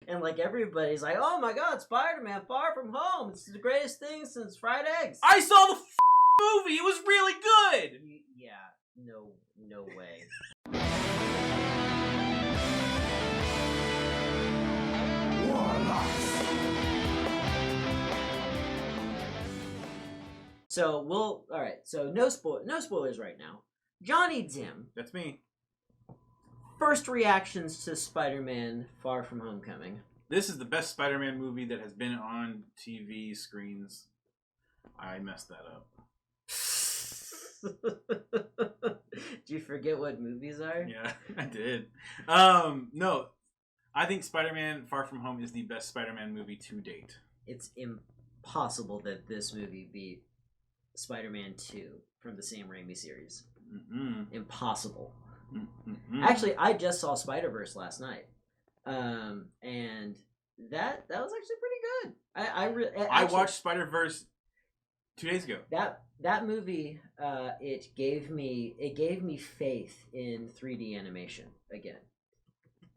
And like everybody's like, oh my god, Spider-Man Far From Home. It's the greatest thing since fried eggs. I saw the movie. It was really good. Yeah, no way. So all right. So no spoilers right now. Johnny Dim. That's me. First reactions to Spider-Man Far From Homecoming. This is the best Spider-Man movie that has been on TV screens. I messed that up. Do you forget what movies are? Yeah, I did. No, I think Spider-Man Far From Home is the best Spider-Man movie to date. It's impossible that this movie beat Spider-Man 2 from the Sam Raimi series. Impossible. Actually, I just saw Spider-Verse last night, and that was actually pretty good. I watched Spider-Verse 2 days ago. That movie, it gave me faith in 3D animation again.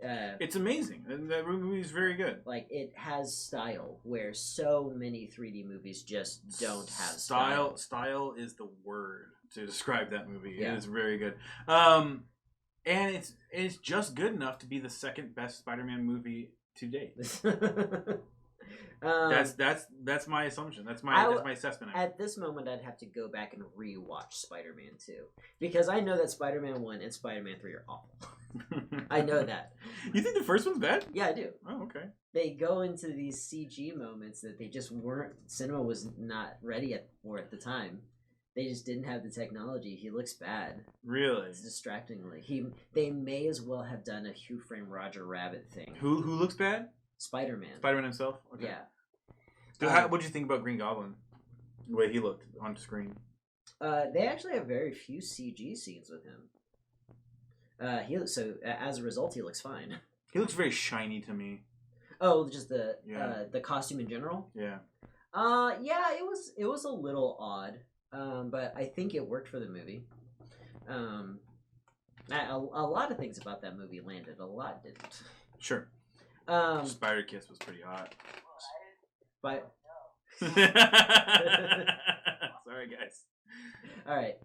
It's amazing. That movie is very good. Like, it has style, where so many 3D movies just don't have style. Style is the word to describe that movie. Yeah. It is very good. And it's just good enough to be the second best Spider-Man movie to date. That's my assumption. That's my assessment. At this moment, I'd have to go back and rewatch Spider-Man 2 because I know that Spider-Man 1 and Spider-Man 3 are awful. I know that. You think the first one's bad? Yeah, I do. Oh, okay. They go into these CG moments that they just weren't. Cinema was not ready for at the time. They just didn't have the technology. He looks bad. Really? It's distractingly. They may as well have done a Who Framed Roger Rabbit thing. Who looks bad? Spider-Man. Spider-Man himself? Okay. Yeah. What did you think about Green Goblin? The way he looked on screen. They actually have very few CG scenes with him. As a result, he looks fine. He looks very shiny to me. Oh, just the costume in general? Yeah. Yeah, it was a little odd. But I think it worked for the movie. A lot of things about that movie landed. A lot didn't. Sure. Spider Kiss was pretty hot. But sorry, guys. All right.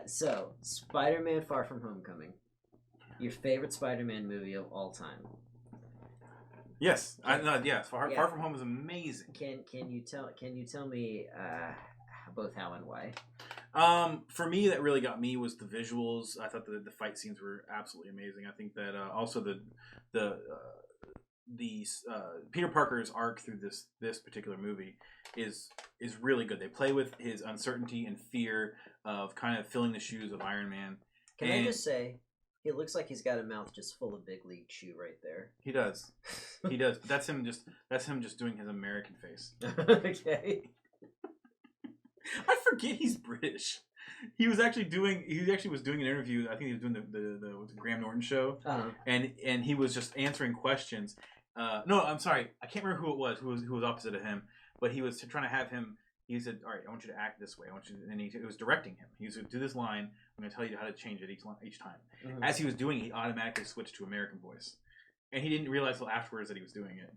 So Spider-Man: Far From Homecoming, your favorite Spider-Man movie of all time. Yes, Far From Home is amazing. Can you tell me both how and why? For me, that really got me was the visuals. I thought the fight scenes were absolutely amazing. I think that also the Peter Parker's arc through this particular movie is really good. They play with his uncertainty and fear of kind of filling the shoes of Iron Man. Can I just say, he looks like he's got a mouth just full of Big League Chew right there. He does. He does. But that's him just doing his American face. Okay. I forget he's British. He actually was doing an interview. I think he was doing the Graham Norton show, and he was just answering questions. No, I'm sorry, I can't remember who it was. Who was opposite of him, but he was trying to have him. He said, "All right, I want you to act this way. I want you," and he was directing him. He was do this line. I'm going to tell you how to change it each time. Mm-hmm. As he was doing it, he automatically switched to American voice, and he didn't realize till afterwards that he was doing it.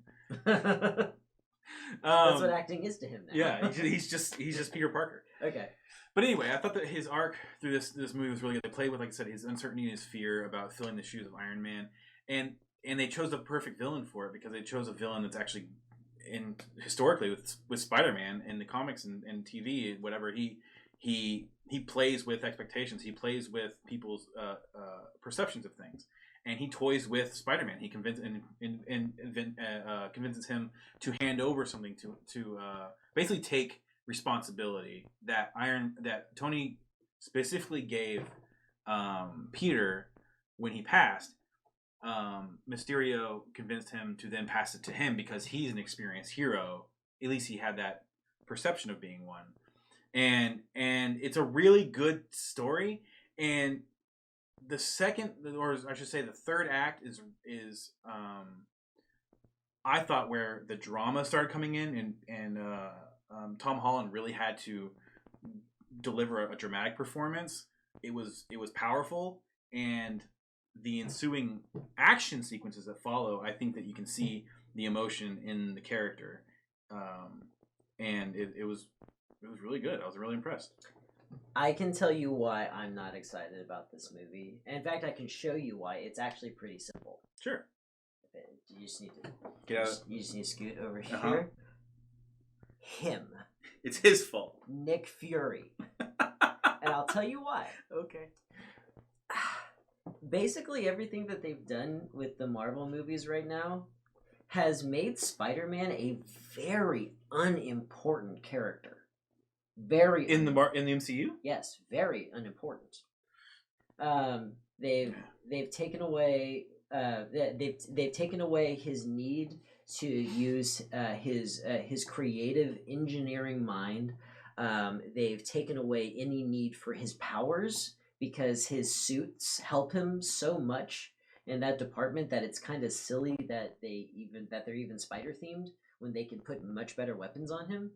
That's what acting is to him now. Yeah, he's just Peter Parker. Okay. But anyway, I thought that his arc through this movie was really good. They played with, like I said, his uncertainty and his fear about filling the shoes of Iron Man, and they chose the perfect villain for it because they chose a villain that's actually historically with Spider-Man in the comics and TV, whatever. He plays with expectations. He plays with people's perceptions of things. And he toys with Spider-Man. He convinces him to hand over something to basically take responsibility that Tony specifically gave Peter when he passed. Mysterio convinced him to then pass it to him because he's an experienced hero. At least he had that perception of being one. And it's a really good story. And the second, or I should say the third act is I thought where the drama started coming in and Tom Holland really had to deliver a dramatic performance. It was powerful, and the ensuing action sequences that follow, I think that you can see the emotion in the character, and it was really good. I was really impressed. I can tell you why I'm not excited about this movie. In fact, I can show you why. It's actually pretty simple. Sure. You just need to get out. You just need to scoot over here. Him. It's his fault. Nick Fury. And I'll tell you why. Okay. Basically, everything that they've done with the Marvel movies right now has made Spider-Man a very unimportant character. Very in the MCU. Yes, very unimportant. They've taken away they've taken away his need to use his creative engineering mind. They've taken away any need for his powers because his suits help him so much in that department that it's kind of silly that they're even spider themed when they can put much better weapons on him.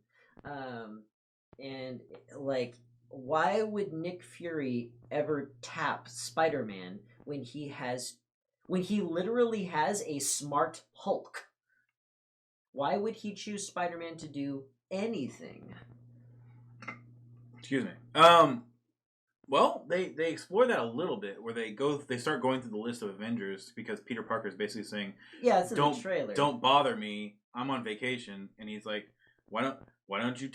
And like, why would Nick Fury ever tap Spider-Man when he literally has a smart Hulk? Why would he choose Spider-Man to do anything? Excuse me. Well, they explore that a little bit, where they start going through the list of Avengers because Peter Parker is basically saying, "Yeah, it's in the trailer. Don't bother me. I'm on vacation." And he's like, "Why don't you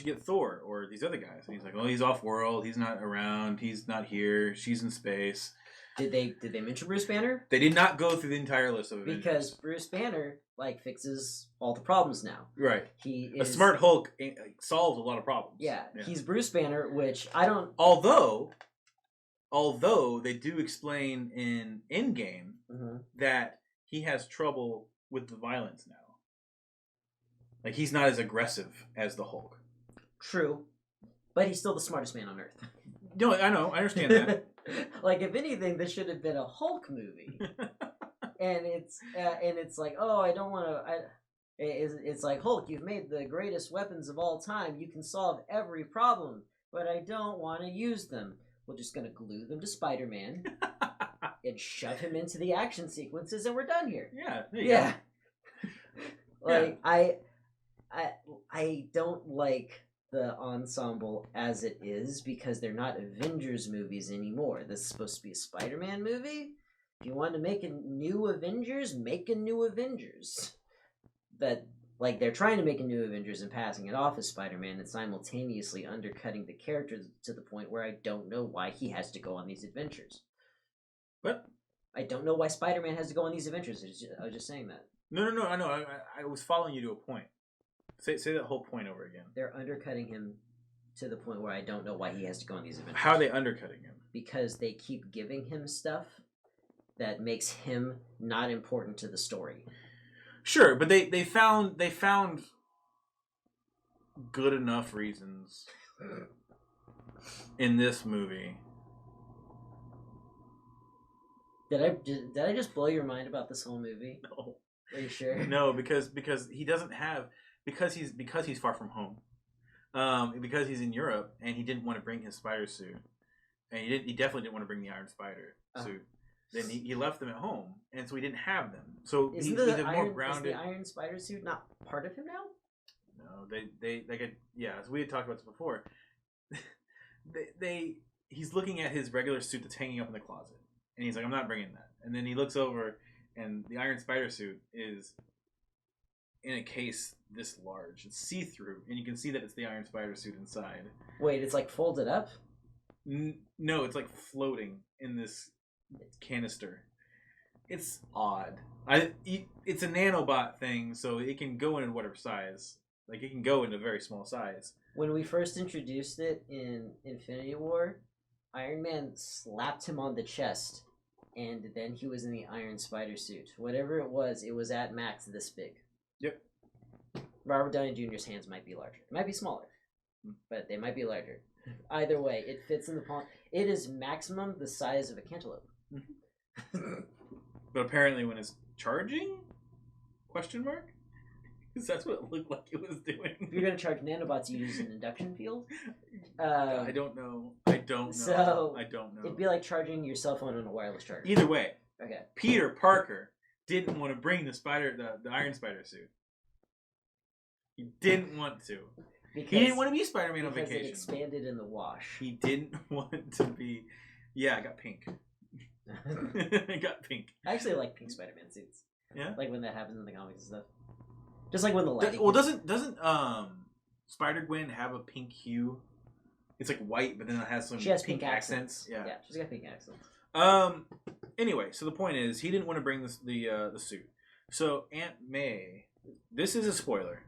get Thor or these other guys?" And he's like, "Oh, he's off world. He's not around. He's not here. She's in space." Did they mention Bruce Banner? They did not go through the entire list of Avengers. Because Bruce Banner fixes all the problems now. Right. He is a smart Hulk solves a lot of problems. Yeah, he's Bruce Banner, which I don't. Although they do explain in Endgame that he has trouble with the violence now. Like, he's not as aggressive as the Hulk. True, but he's still the smartest man on Earth. No, I know, I understand that. Like, if anything, this should have been a Hulk movie, and it's like, oh, I don't want to. It's like, Hulk, you've made the greatest weapons of all time. You can solve every problem, but I don't want to use them. We're just gonna glue them to Spider-Man and shove him into the action sequences, and we're done here. Yeah, yeah. Like, yeah. I don't like the ensemble as it is because they're not Avengers movies anymore. This is supposed to be a Spider-Man movie. If you want to make a new Avengers, make a new Avengers. But like, they're trying to make a new Avengers and passing it off as Spider-Man and simultaneously undercutting the character to the point where I don't know why he has to go on these adventures. What? I don't know why Spider-Man has to go on these adventures. I was just saying that. No, I know. I was following you to a point. Say that whole point over again. They're undercutting him to the point where I don't know why he has to go on these adventures. How are they undercutting him? Because they keep giving him stuff that makes him not important to the story. Sure, but they found good enough reasons in this movie. Did I just blow your mind about this whole movie? No. Are you sure? No, because he doesn't have because he's far from home. Because he's in Europe and he didn't want to bring his spider suit. And he definitely didn't want to bring the Iron Spider suit. Then he left them at home, and so he didn't have them. So he's more grounded. Is the Iron Spider suit not part of him now? No, they as we had talked about this before. He's looking at his regular suit that's hanging up in the closet, and he's like, "I'm not bringing that." And then he looks over, and the Iron Spider suit is in a case this large. It's see-through, and you can see that it's the Iron Spider suit inside. Wait, it's like folded up? No, it's like floating in this canister. It's odd. It's a nanobot thing, so it can go in whatever size. Like, it can go into a very small size. When we first introduced it in Infinity War, Iron Man slapped him on the chest, and then he was in the Iron Spider suit. Whatever it was at max this big. Yep. Robert Downey Jr.'s hands might be larger. It might be smaller, but they might be larger. Either way, it fits in the palm. It is maximum the size of a cantaloupe. But apparently when it's charging? Question mark? Because that's what it looked like it was doing. If you're going to charge nanobots, you use an induction field? I don't know. So I don't know. It'd be like charging your cell phone on a wireless charger. Either way. Okay. Peter Parker didn't want to bring the Iron Spider suit. He didn't want to. Because he didn't want to be Spider-Man on vacation. Because it expanded in the wash. He didn't want to be... Yeah, I got pink. I got pink. I actually like pink Spider-Man suits. Yeah? Like when that happens in the comics and stuff. Just like when the lighting... Well, doesn't Spider-Gwen have a pink hue? It's like white, but then it has some pink accents. Yeah, she's got pink accents. Anyway, so the point is, he didn't want to bring the suit. So Aunt May... This is a spoiler.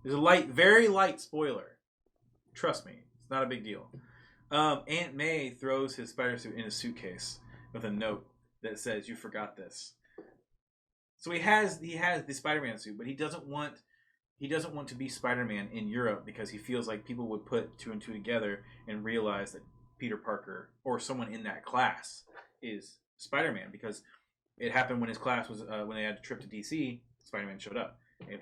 There's a very light spoiler. Trust me, it's not a big deal. Aunt May throws his spider suit in a suitcase with a note that says, "You forgot this." So he has the Spider-Man suit, but he doesn't want to be Spider-Man in Europe because he feels like people would put two and two together and realize that Peter Parker or someone in that class is Spider-Man, because it happened when his class was when they had a trip to DC. Spider-Man showed up. If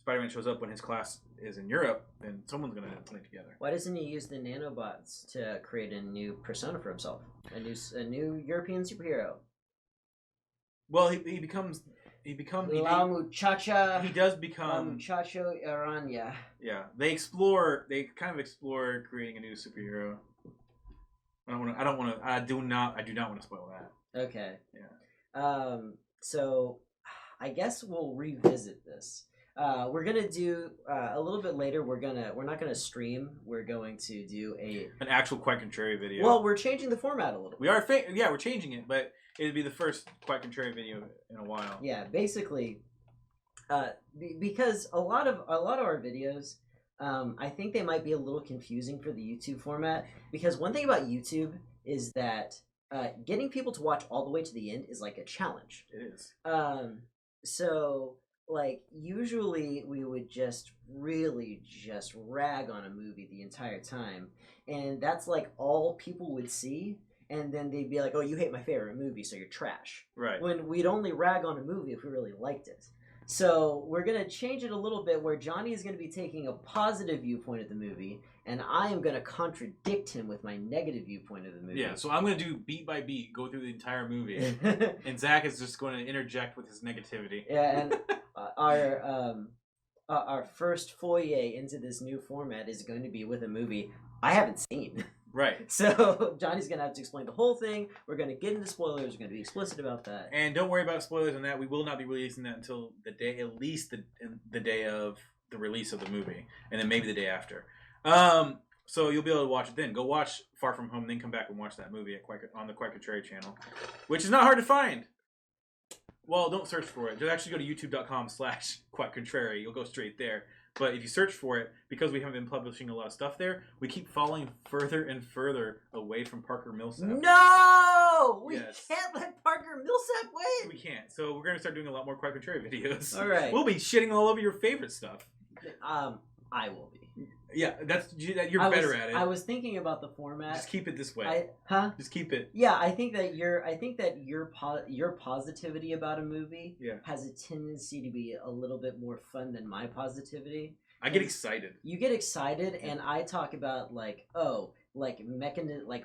Spider-Man shows up when his class is in Europe, then someone's going to put it together. Why doesn't he use the nanobots to create a new persona for himself? A new European superhero? Well, he becomes La Muchacha. He does become La Muchacho Aranya. Yeah, they kind of explore creating a new superhero. I do not want to spoil that. Okay. Yeah. So I guess we'll revisit this. We're gonna do a little bit later. We're not gonna stream. We're going to do an actual Quite Contrary video. Well, we're changing the format a little bit. We are. We're changing it, but it'd be the first Quite Contrary video in a while. Yeah, basically, because a lot of our videos, I think they might be a little confusing for the YouTube format. Because one thing about YouTube is that getting people to watch all the way to the end is like a challenge. It is. So. Like, usually we would just rag on a movie the entire time. And that's, like, all people would see. And then they'd be like, oh, you hate my favorite movie, so you're trash. Right. When we'd only rag on a movie if we really liked it. So we're going to change it a little bit where Johnny is going to be taking a positive viewpoint of the movie, and I am going to contradict him with my negative viewpoint of the movie. Yeah, so I'm going to do beat by beat, go through the entire movie, and Zach is just going to interject with his negativity. Yeah, and our first foyer into this new format is going to be with a movie I haven't seen. Right. So Johnny's going to have to explain the whole thing. We're going to get into spoilers. We're going to be explicit about that. And don't worry about spoilers on that. We will not be releasing that until at least the day of the release of the movie. And then maybe the day after. So you'll be able to watch it then. Go watch Far From Home, then come back and watch that movie on the Quite Contrary channel. Which is not hard to find. Well, don't search for it. Just actually go to youtube.com/Quite Contrary. You'll go straight there. But if you search for it, because we haven't been publishing a lot of stuff there, we keep falling further and further away from Parker Millsap. No! We can't let Parker Millsap win! We can't. So we're going to start doing a lot more Quite Contrary videos. All right. We'll be shitting all over your favorite stuff. I will be. Yeah, you're better at it. I was thinking about the format. Just keep it this way. Just keep it. Yeah, I think that your positivity about a movie has a tendency to be a little bit more fun than my positivity. I get excited. You get excited, and I talk about like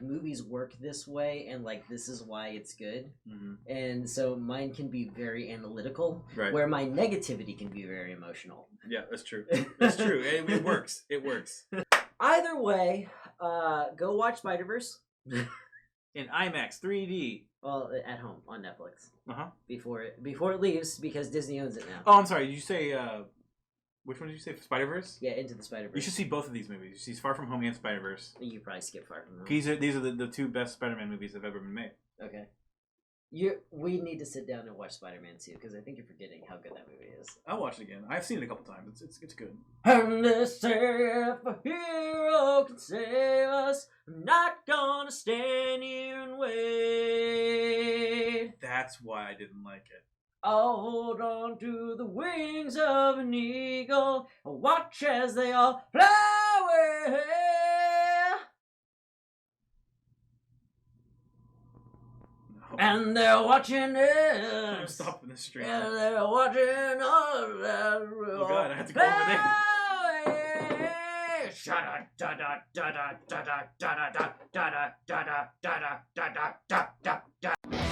movies work this way, and like this is why it's good. Mm-hmm. And so mine can be very analytical, right, where my negativity can be very emotional. Yeah, that's true. That's true. It works. It works. Either way, go watch Spider-Verse in IMAX 3D. Well, at home on Netflix. Before it leaves, because Disney owns it now. Oh, I'm sorry. Did you say which one did you say? Spider-Verse? Yeah, Into the Spider-Verse. You should see both of these movies. You see Far From Home and Spider-Verse. You probably skip Far From Home. These are the two best Spider-Man movies that have ever been made. Okay. We need to sit down and watch Spider-Man 2, because I think you're forgetting how good that movie is. I'll watch it again. I've seen it a couple times. It's good. And if a hero can save us, I'm not gonna stand here and wait. That's why I didn't like it. I'll hold on to the wings of an eagle. I'll watch as they all fly away. No. And they're watching us. I'm stopping the stream. And they're watching us. Oh God, I have to go over there. Shut up, da da da da da da da da da da da da da da da da da da.